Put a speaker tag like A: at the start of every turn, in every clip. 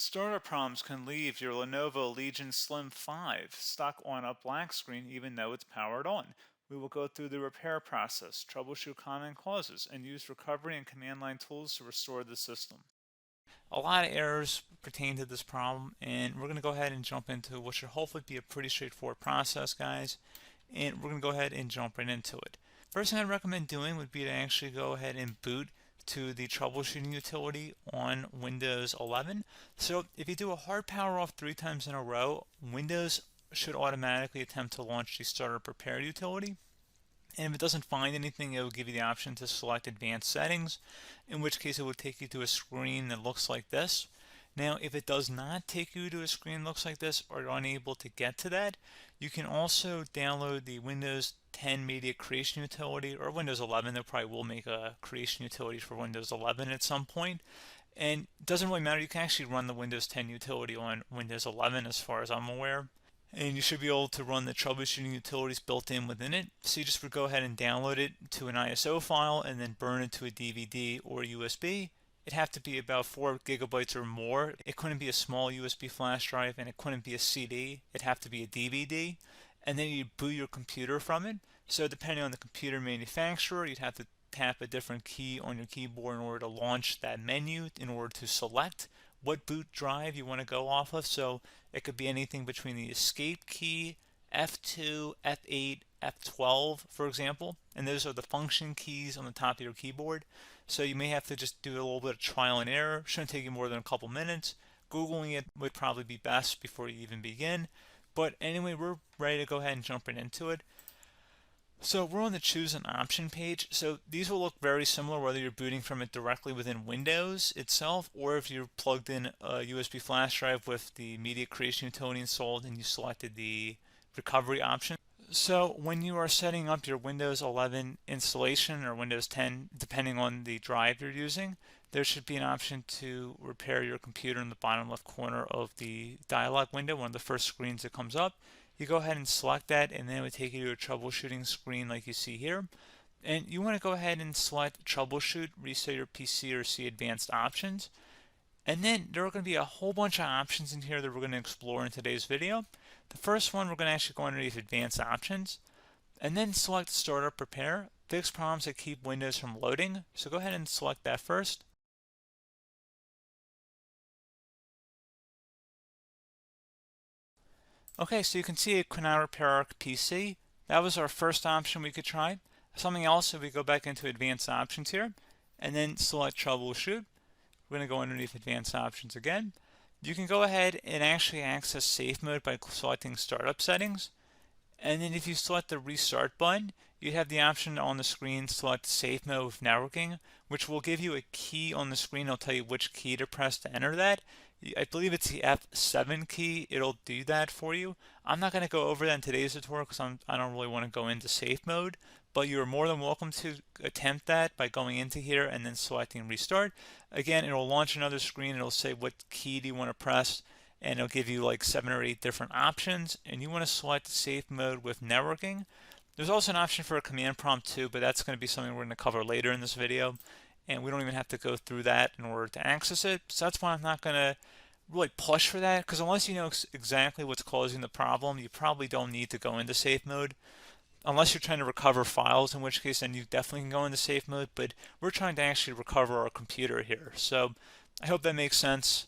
A: Startup problems can leave your Lenovo Legion Slim 5 stuck on a black screen even though it's powered on. We will go through the repair process, troubleshoot common causes, and use recovery and command line tools to restore the system. A lot of errors pertain to this problem, and we're going to go ahead and jump into what should hopefully be a pretty straightforward process, guys. And we're going to go ahead and jump right into it. First thing I'd recommend doing would be to actually go ahead and boot to the troubleshooting utility on Windows 11. So if you do a hard power off 3 times in a row, Windows should automatically attempt to launch the startup repair utility. And if it doesn't find anything, it will give you the option to select advanced settings, in which case it will take you to a screen that looks like this. Now, if it does not take you to a screen that looks like this, or you're unable to get to that, you can also download the Windows 10 Media Creation Utility, or Windows 11. They probably will make a creation utility for Windows 11 at some point. And it doesn't really matter. You can actually run the Windows 10 utility on Windows 11 as far as I'm aware. And you should be able to run the troubleshooting utilities built in within it. So you just would go ahead and download it to an ISO file and then burn it to a DVD or USB. It'd have to be about 4 gigabytes or more. It couldn't be a small USB flash drive, and it couldn't be a CD. It'd have to be a DVD. And then you'd boot your computer from it. So depending on the computer manufacturer, you'd have to tap a different key on your keyboard in order to launch that menu, in order to select what boot drive you want to go off of. So it could be anything between the escape key, F2, F8, F12, for example. And those are the function keys on the top of your keyboard. So you may have to just do a little bit of trial and error. Shouldn't take you more than a couple minutes. Googling it would probably be best before you even begin. But anyway, we're ready to go ahead and jump right into it. So we're on the choose an option page. So these will look very similar whether you're booting from it directly within Windows itself, or if you're plugged in a USB flash drive with the media creation utility installed and you selected the recovery option. So when you are setting up your Windows 11 installation or Windows 10, depending on the drive you're using, there should be an option to repair your computer in the bottom left corner of the dialog window, one of the first screens that comes up. You go ahead and select that, and then it would take you to a troubleshooting screen like you see here. And you want to go ahead and select troubleshoot, reset your PC, or see advanced options. And then there are going to be a whole bunch of options in here that we're going to explore in today's video. The first one, we're going to actually go underneath advanced options, and then select startup repair, fix problems that keep Windows from loading. So go ahead and select that first. Okay, so you can see it could not repair our PC. That was our first option we could try. Something else, if we go back into advanced options here, and then select troubleshoot, we're going to go underneath advanced options again. You can go ahead and actually access safe mode by selecting startup settings. And then if you select the restart button, you have the option on the screen, select safe mode with networking, which will give you a key on the screen. It'll tell you which key to press to enter that. I believe it's the F7 key. It'll do that for you. I'm not going to go over that in today's tutorial because I don't really want to go into safe mode, but you're more than welcome to attempt that by going into here and then selecting restart. Again, it'll launch another screen. It'll say what key do you want to press, and it'll give you like 7 or 8 different options, and you want to select safe mode with networking. There's also an option for a command prompt too, but that's going to be something we're going to cover later in this video, and we don't even have to go through that in order to access it. So that's why I'm not going to really push for that, because unless you know exactly what's causing the problem, you probably don't need to go into safe mode. Unless you're trying to recover files, in which case then you definitely can go into safe mode, but we're trying to actually recover our computer here. So I hope that makes sense.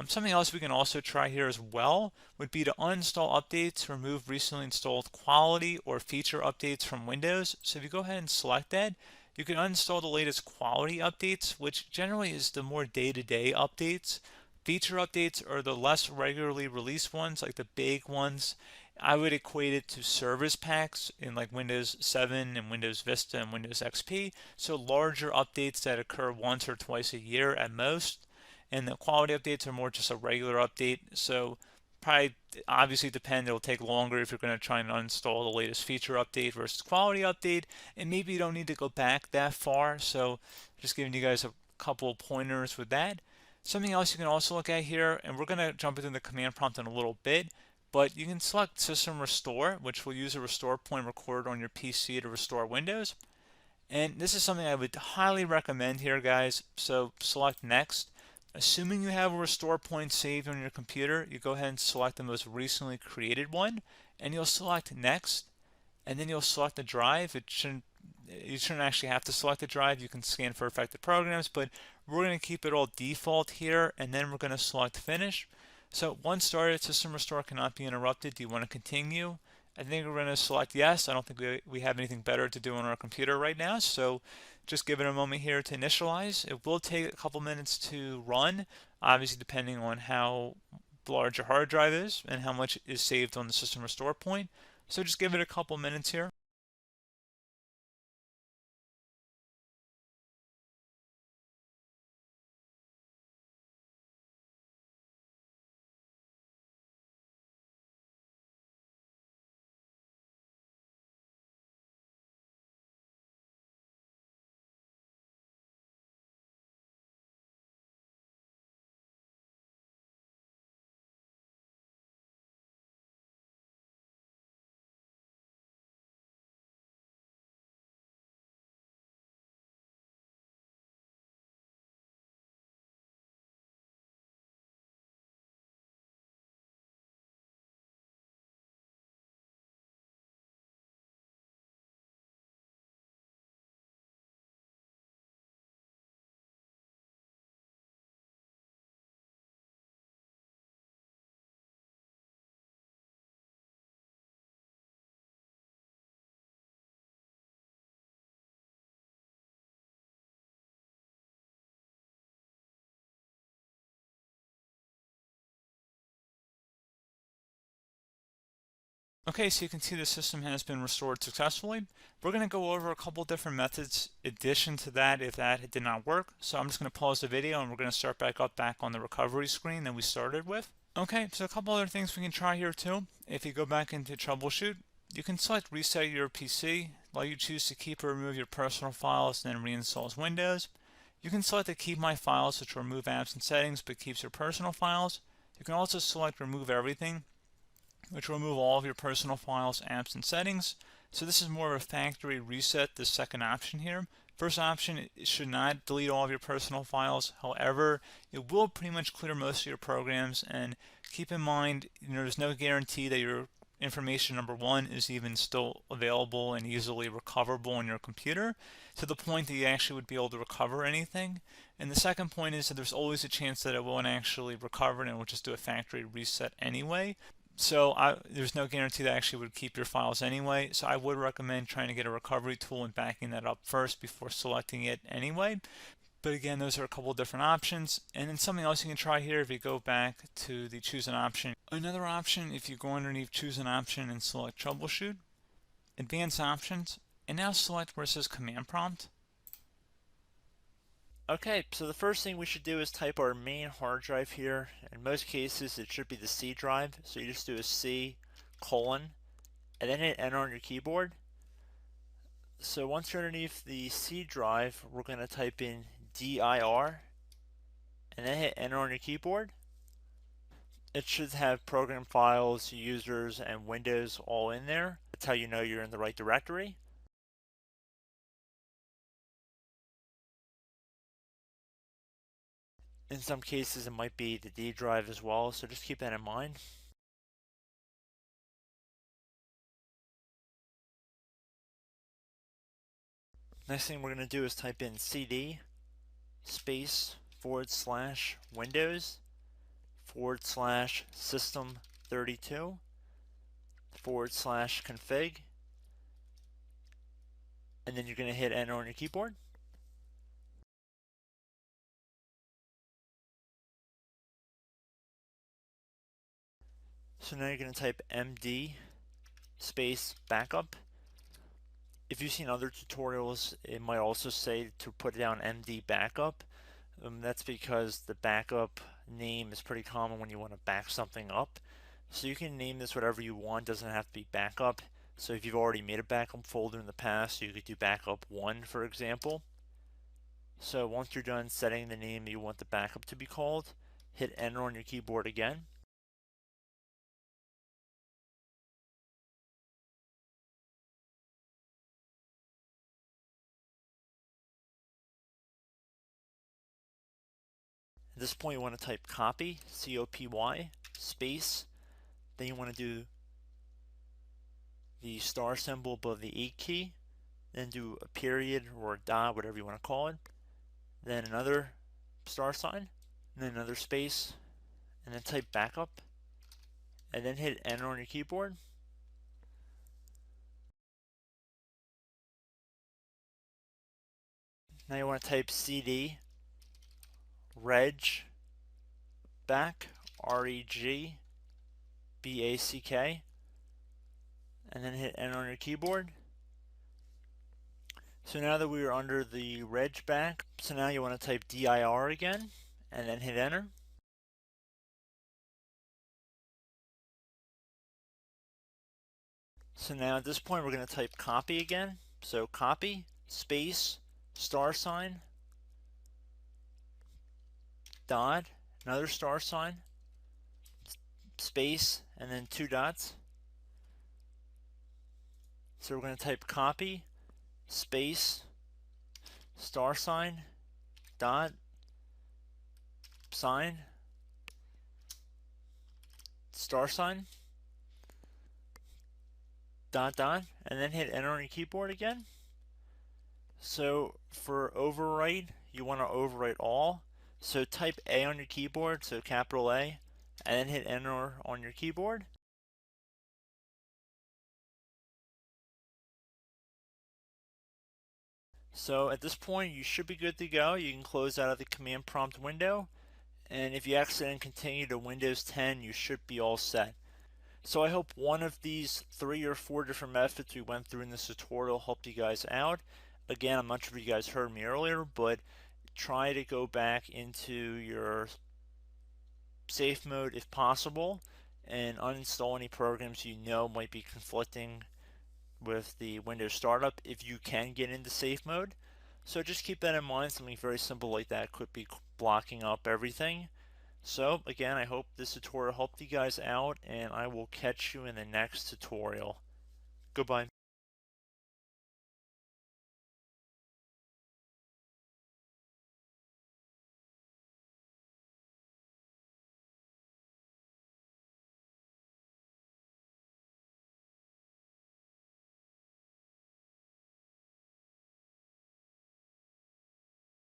A: Something else we can also try here as well would be to uninstall updates, remove recently installed quality or feature updates from Windows. So if you go ahead and select that, you can uninstall the latest quality updates, which generally is the more day-to-day updates. Feature updates are the less regularly released ones, like the big ones. I would equate it to service packs in like Windows 7 and Windows Vista and Windows XP. So larger updates that occur once or twice a year at most. And the quality updates are more just a regular update. So probably obviously depend, it'll take longer if you're going to try and uninstall the latest feature update versus quality update. And maybe you don't need to go back that far. So just giving you guys a couple of pointers with that. Something else you can also look at here, and we're going to jump into the command prompt in a little bit, but you can select System Restore, which will use a restore point recorded on your PC to restore Windows. And this is something I would highly recommend here, guys. So select Next. Assuming you have a restore point saved on your computer, you go ahead and select the most recently created one, and you'll select next, and then you'll select the drive. You shouldn't actually have to select the drive. You can scan for affected programs, but we're going to keep it all default here, and then we're going to select finish. So once started, system restore cannot be interrupted. Do you want to continue? I think we're going to select yes. I don't think we have anything better to do on our computer right now, so just give it a moment here to initialize. It will take a couple minutes to run, obviously depending on how large your hard drive is and how much is saved on the system restore point. So just give it a couple minutes here. Okay, so you can see the system has been restored successfully. We're going to go over a couple different methods in addition to that if that did not work. So I'm just going to pause the video and we're going to start back on the recovery screen that we started with. Okay, so a couple other things we can try here too. If you go back into troubleshoot, you can select reset your PC, let you choose to keep or remove your personal files and then reinstalls Windows. You can select to keep my files, which will remove apps and settings but keeps your personal files. You can also select remove everything, which will remove all of your personal files, apps, and settings. So this is more of a factory reset, the second option here. First option, it should not delete all of your personal files. However, it will pretty much clear most of your programs, and keep in mind, there's no guarantee that your information, number one, is even still available and easily recoverable on your computer to the point that you actually would be able to recover anything. And the second point is that there's always a chance that it won't actually recover and it will just do a factory reset anyway. So there's no guarantee that actually would keep your files anyway. So I would recommend trying to get a recovery tool and backing that up first before selecting it anyway. But again, those are a couple different options. And then something else you can try here if you go back to the choose an option. Another option, if you go underneath choose an option and select troubleshoot, advanced options, and now select where it says command prompt.
B: Okay, so the first thing we should do is type our main hard drive here. In most cases, it should be the C drive. So you just do a C colon and then hit enter on your keyboard. So once you're underneath the C drive, we're going to type in dir and then hit enter on your keyboard. It should have program files, users, and Windows all in there. That's how you know you're in the right directory. In some cases, it might be the D drive as well, so just keep that in mind. Next thing we're going to do is type in cd space / Windows / system 32 / config, and then you're going to hit enter on your keyboard. So now you're going to type md space backup. If you've seen other tutorials, it might also say to put down md backup. That's because the backup name is pretty common when you want to back something up. So you can name this whatever you want, doesn't have to be backup. So if you've already made a backup folder in the past, you could do backup 1, for example. So once you're done setting the name you want the backup to be called, hit enter on your keyboard again. At this point you want to type copy, C-O-P-Y, space, then you want to do the star symbol above the 8 key, then do a period or a dot, whatever you want to call it, then another star sign, and then another space, and then type backup, and then hit enter on your keyboard. Now you want to type cd reg back, R-E-G-B-A-C-K, and then hit enter on your keyboard. So now that we are under the reg back, so now you want to type dir again, and then hit enter. So now at this point we're going to type copy again. So copy, space, star sign, dot, another star sign, space, and then 2 dots. So we're going to type copy, space, star sign, dot, sign, star sign, dot, dot, and then hit enter on your keyboard again. So for overwrite, you want to overwrite all. So type A on your keyboard, so capital A, and then hit enter on your keyboard. So at this point you should be good to go. You can close out of the command prompt window, and if you accidentally continue to Windows 10 you should be all set. So I hope one of these 3 or 4 different methods we went through in this tutorial helped you guys out. Again, I'm not sure if you guys heard me earlier, but try to go back into your safe mode if possible and uninstall any programs you know might be conflicting with the Windows startup if you can get into safe mode. So just keep that in mind. Something very simple like that could be blocking up everything. So again, I hope this tutorial helped you guys out, and I will catch you in the next tutorial. Goodbye.